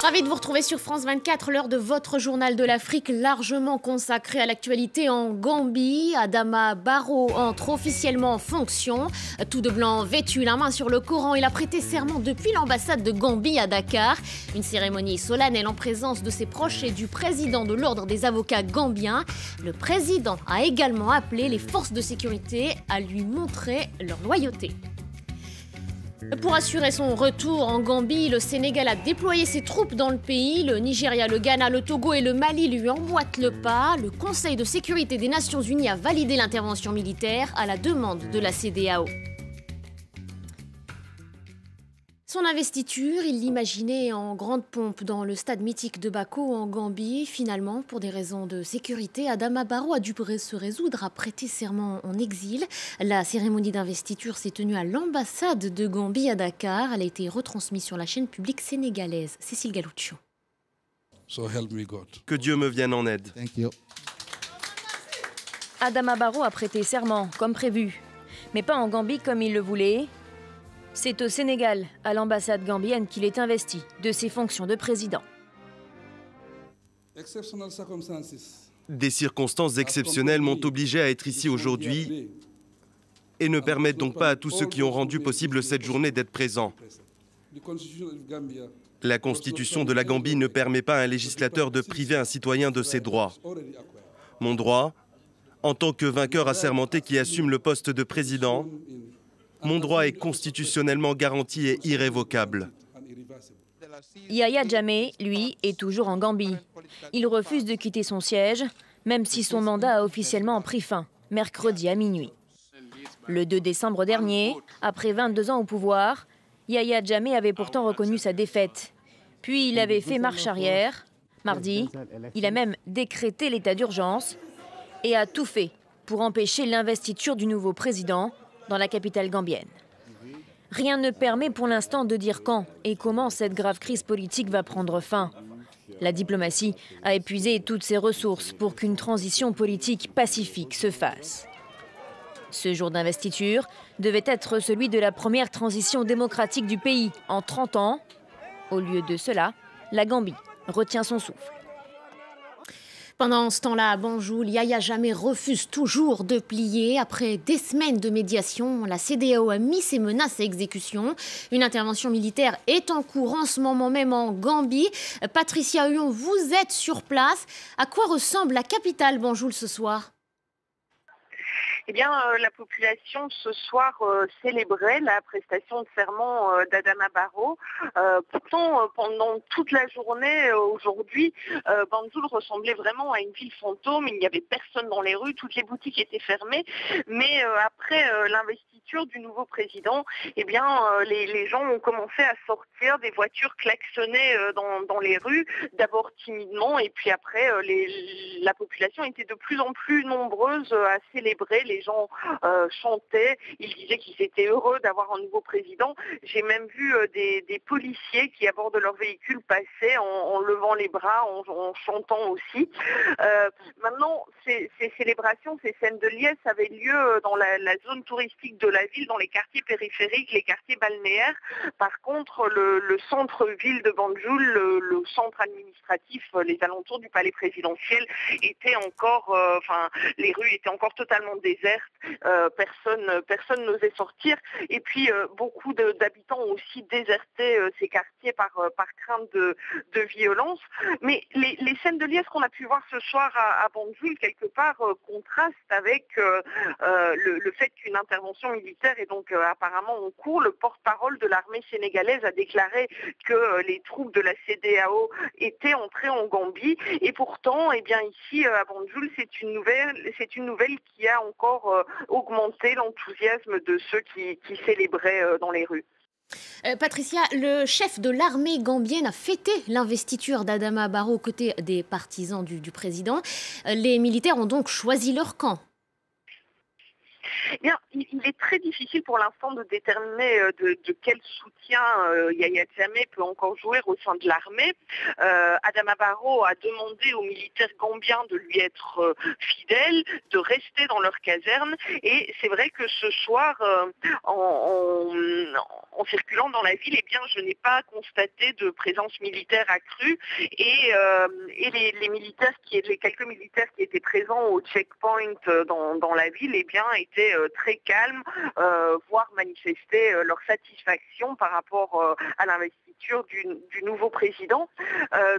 Ravi de vous retrouver sur France 24, l'heure de votre journal de l'Afrique largement consacré à l'actualité en Gambie. Adama Barrow entre officiellement en fonction. Tout de blanc vêtu, la main sur le Coran, il a prêté serment depuis l'ambassade de Gambie à Dakar. Une cérémonie solennelle en présence de ses proches et du président de l'ordre des avocats gambiens. Le président a également appelé les forces de sécurité à lui montrer leur loyauté. Pour assurer son retour en Gambie, le Sénégal a déployé ses troupes dans le pays. Le Nigeria, le Ghana, le Togo et le Mali lui emboîtent le pas. Le Conseil de sécurité des Nations Unies a validé l'intervention militaire à la demande de la CEDEAO. Son investiture, il l'imaginait en grande pompe dans le stade mythique de Bako en Gambie. Finalement, pour des raisons de sécurité, Adama Barrow a dû se résoudre à prêter serment en exil. La cérémonie d'investiture s'est tenue à l'ambassade de Gambie à Dakar. Elle a été retransmise sur la chaîne publique sénégalaise. Cécile Galoucho. Que Dieu me vienne en aide. Adama Barrow a prêté serment, comme prévu. Mais pas en Gambie comme il le voulait. C'est au Sénégal, à l'ambassade gambienne, qu'il est investi de ses fonctions de président. Des circonstances exceptionnelles m'ont obligé à être ici aujourd'hui et ne permettent donc pas à tous ceux qui ont rendu possible cette journée d'être présents. La Constitution de la Gambie ne permet pas à un législateur de priver un citoyen de ses droits. Mon droit, en tant que vainqueur assermenté qui assume le poste de président, mon droit est constitutionnellement garanti et irrévocable. Yahya Jammeh, lui, est toujours en Gambie. Il refuse de quitter son siège, même si son mandat a officiellement pris fin, mercredi à minuit. Le 2 décembre dernier, après 22 ans au pouvoir, Yahya Jammeh avait pourtant reconnu sa défaite. Puis il avait fait marche arrière. Mardi, il a même décrété l'état d'urgence et a tout fait pour empêcher l'investiture du nouveau président dans la capitale gambienne. Rien ne permet pour l'instant de dire quand et comment cette grave crise politique va prendre fin. La diplomatie a épuisé toutes ses ressources pour qu'une transition politique pacifique se fasse. Ce jour d'investiture devait être celui de la première transition démocratique du pays en 30 ans. Au lieu de cela, la Gambie retient son souffle. Pendant ce temps-là, à Banjul, Yahya Jammeh refuse toujours de plier. Après des semaines de médiation, la CEDEAO a mis ses menaces à exécution. Une intervention militaire est en cours en ce moment même en Gambie. Patricia Huon, vous êtes sur place. À quoi ressemble la capitale Banjul ce soir ? Eh bien, la population ce soir célébrait la prestation de serment d'Adama Barrow. Pourtant, pendant toute la journée aujourd'hui, Banjul ressemblait vraiment à une ville fantôme. Il n'y avait personne dans les rues, toutes les boutiques étaient fermées. Mais après l'investiture du nouveau président, eh bien, les gens ont commencé à sortir, des voitures klaxonnaient dans les rues, d'abord timidement, et puis après, la population était de plus en plus nombreuse à célébrer. Les gens chantaient, ils disaient qu'ils étaient heureux d'avoir un nouveau président. J'ai même vu des policiers qui, à bord de leur véhicule, passaient en levant les bras, en chantant aussi. Maintenant, ces célébrations, ces scènes de liesse avaient lieu dans la zone touristique de la ville, dans les quartiers périphériques, les quartiers balnéaires. Par contre, le centre-ville de Banjul, le centre administratif, les alentours du palais présidentiel, étaient encore, les rues étaient encore totalement désertes. Personne n'osait sortir. Et puis, beaucoup d'habitants ont aussi déserté ces quartiers par crainte de violence. Mais les scènes de liesse qu'on a pu voir ce soir à Banjul, quelque part, contrastent avec le fait qu'une intervention militaire est donc apparemment en cours. Le porte-parole de l'armée sénégalaise a déclaré que les troupes de la CEDEAO étaient entrées en Gambie. Et pourtant, eh bien, ici, à Banjul, c'est une nouvelle qui a encore augmenté l'enthousiasme de ceux qui célébraient dans les rues. Patricia, le chef de l'armée gambienne a fêté l'investiture d'Adama Barrow aux côtés des partisans du président. Les militaires ont donc choisi leur camp. Eh bien, il est très difficile pour l'instant de déterminer de quel soutien Yahya Jammeh peut encore jouer au sein de l'armée. Adama Barrow a demandé aux militaires gambiens de lui être fidèles, de rester dans leur caserne. Et c'est vrai que ce soir, en circulant dans la ville, eh bien, je n'ai pas constaté de présence militaire accrue et les quelques militaires qui étaient présents au checkpoint dans la ville, eh bien, étaient très calmes, voire manifestaient leur satisfaction par rapport à l'investiture du nouveau président.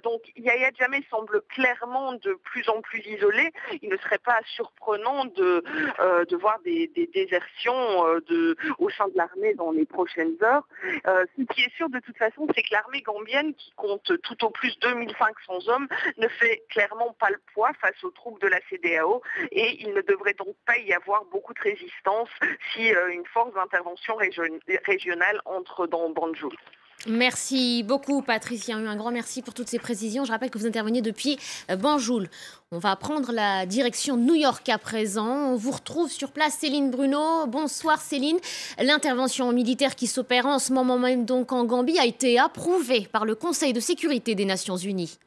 Donc Yahya Jammeh semble clairement de plus en plus isolé. Il ne serait pas surprenant de voir des désertions au sein de l'armée dans les prochaines heures. Ce qui est sûr de toute façon, c'est que l'armée gambienne, qui compte tout au plus 2500 hommes, ne fait clairement pas le poids face aux troupes de la CEDEAO et il ne devrait donc pas y avoir beaucoup de résistance si une force d'intervention régionale entre dans Banjul. Merci beaucoup, Patricia. Un grand merci pour toutes ces précisions. Je rappelle que vous interveniez depuis Banjul. On va prendre la direction New York à présent. On vous retrouve sur place, Céline Bruno. Bonsoir, Céline. L'intervention militaire qui s'opère en ce moment même donc en Gambie a été approuvée par le Conseil de sécurité des Nations Unies.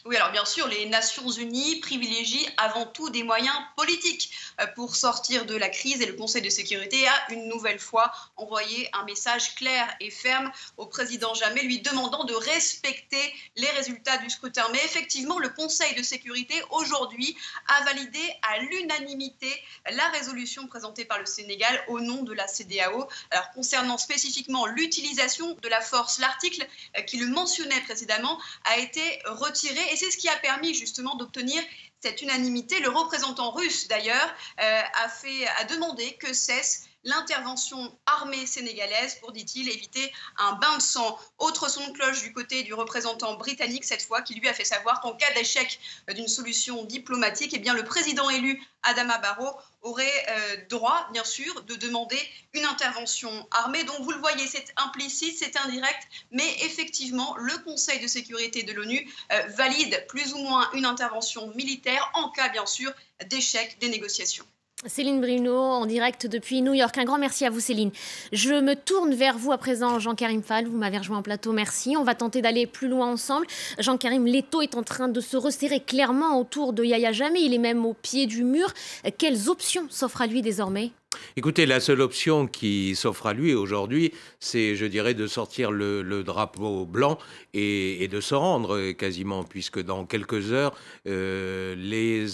Oui, alors bien sûr, les Nations Unies privilégient avant tout des moyens politiques pour sortir de la crise et le Conseil de sécurité a une nouvelle fois envoyé un message clair et ferme au président Jammeh lui demandant de respecter les résultats du scrutin. Mais effectivement, le Conseil de sécurité aujourd'hui a validé à l'unanimité la résolution présentée par le Sénégal au nom de la CEDEAO. Alors concernant spécifiquement l'utilisation de la force, l'article qui le mentionnait précédemment a été retiré. Et c'est ce qui a permis justement d'obtenir cette unanimité. Le représentant russe, d'ailleurs, a demandé que cesse l'intervention armée sénégalaise pour, dit-il, éviter un bain de sang. Autre son de cloche du côté du représentant britannique, cette fois, qui lui a fait savoir qu'en cas d'échec d'une solution diplomatique, eh bien, le président élu, Adama Barrow, aurait droit, bien sûr, de demander une intervention armée. Donc, vous le voyez, c'est implicite, c'est indirect, mais effectivement, le Conseil de sécurité de l'ONU valide plus ou moins une intervention militaire en cas, bien sûr, d'échec des négociations. Céline Bruno, en direct depuis New York. Un grand merci à vous, Céline. Je me tourne vers vous à présent, Jean-Karim Fall. Vous m'avez rejoint en plateau, merci. On va tenter d'aller plus loin ensemble. Jean-Karim, l'étau est en train de se resserrer clairement autour de Yahya Jammeh. Il est même au pied du mur. Quelles options s'offrent à lui désormais ? Écoutez, la seule option qui s'offre à lui aujourd'hui, c'est, je dirais, de sortir le drapeau blanc et de se rendre quasiment, puisque dans quelques heures, les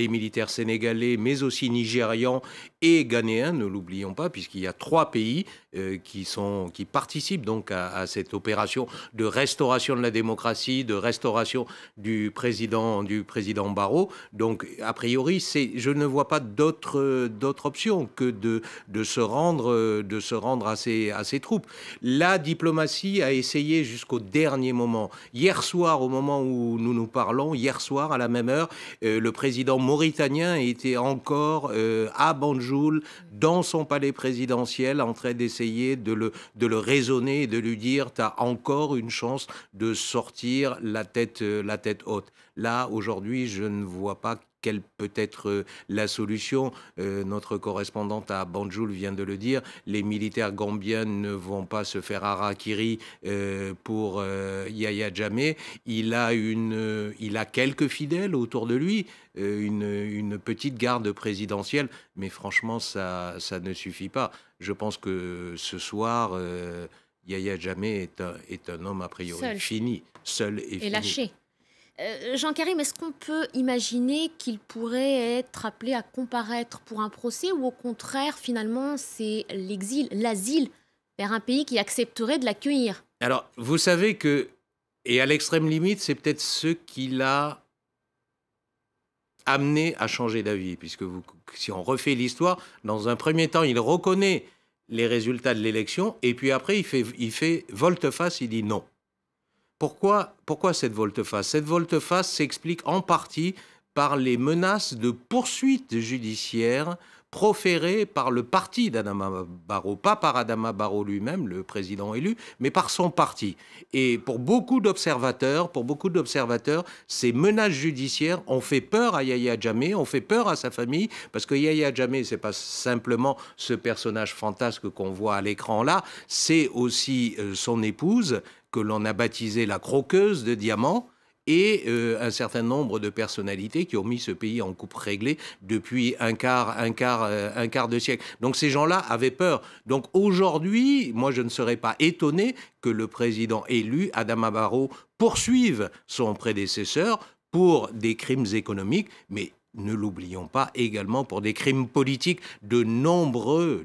militaires sénégalais, mais aussi nigérians et ghanéens, ne l'oublions pas, puisqu'il y a 3 pays qui participent donc à cette opération de restauration de la démocratie, de restauration du président Barrow. Donc, a priori, je ne vois pas d'autre option que de se rendre à ces troupes. La diplomatie a essayé jusqu'au dernier moment. Hier soir, au moment où nous parlons, hier soir, à la même heure, le président mauritanien était encore à Banjul, dans son palais présidentiel, en train d'essayer de le raisonner et de lui dire « t'as encore une chance de sortir la tête haute ». Là, aujourd'hui, je ne vois pas quelle peut être la solution. Notre correspondante à Banjul vient de le dire, les militaires gambiens ne vont pas se faire harakiri pour Yahya Jammeh. Il a quelques fidèles autour de lui, une petite garde présidentielle, mais franchement, ça ne suffit pas. Je pense que ce soir, Yahya Jammeh est un homme a priori fini, seul et fini. Lâché. Jean-Karim, est-ce qu'on peut imaginer qu'il pourrait être appelé à comparaître pour un procès ou au contraire, finalement, c'est l'asile vers un pays qui accepterait de l'accueillir? Alors, vous savez que, et à l'extrême limite, c'est peut-être ce qui l'a amené à changer d'avis, puisque si on refait l'histoire, dans un premier temps, il reconnaît les résultats de l'élection, et puis après, il fait volte-face, il dit non. Pourquoi cette volte-face? Cette volte-face s'explique en partie par les menaces de poursuites judiciaires proférées par le parti d'Adama Barrow, pas par Adama Barrow lui-même, le président élu, mais par son parti. Et pour beaucoup d'observateurs, ces menaces judiciaires ont fait peur à Yahya Jammeh, ont fait peur à sa famille, parce que Yahya Jammeh, c'est pas simplement ce personnage fantasque qu'on voit à l'écran là, c'est aussi son épouse, que l'on a baptisée la croqueuse de diamants, et un certain nombre de personnalités qui ont mis ce pays en coupe réglée depuis un quart de siècle. Donc ces gens-là avaient peur. Donc aujourd'hui, moi je ne serais pas étonné que le président élu, Adama Barrow, poursuive son prédécesseur pour des crimes économiques, mais ne l'oublions pas également pour des crimes politiques. De nombreux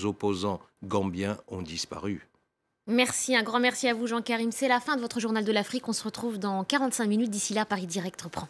opposants gambiens ont disparu. Merci, un grand merci à vous Jean Karim. C'est la fin de votre journal de l'Afrique. On se retrouve dans 45 minutes. D'ici là, Paris Direct reprend.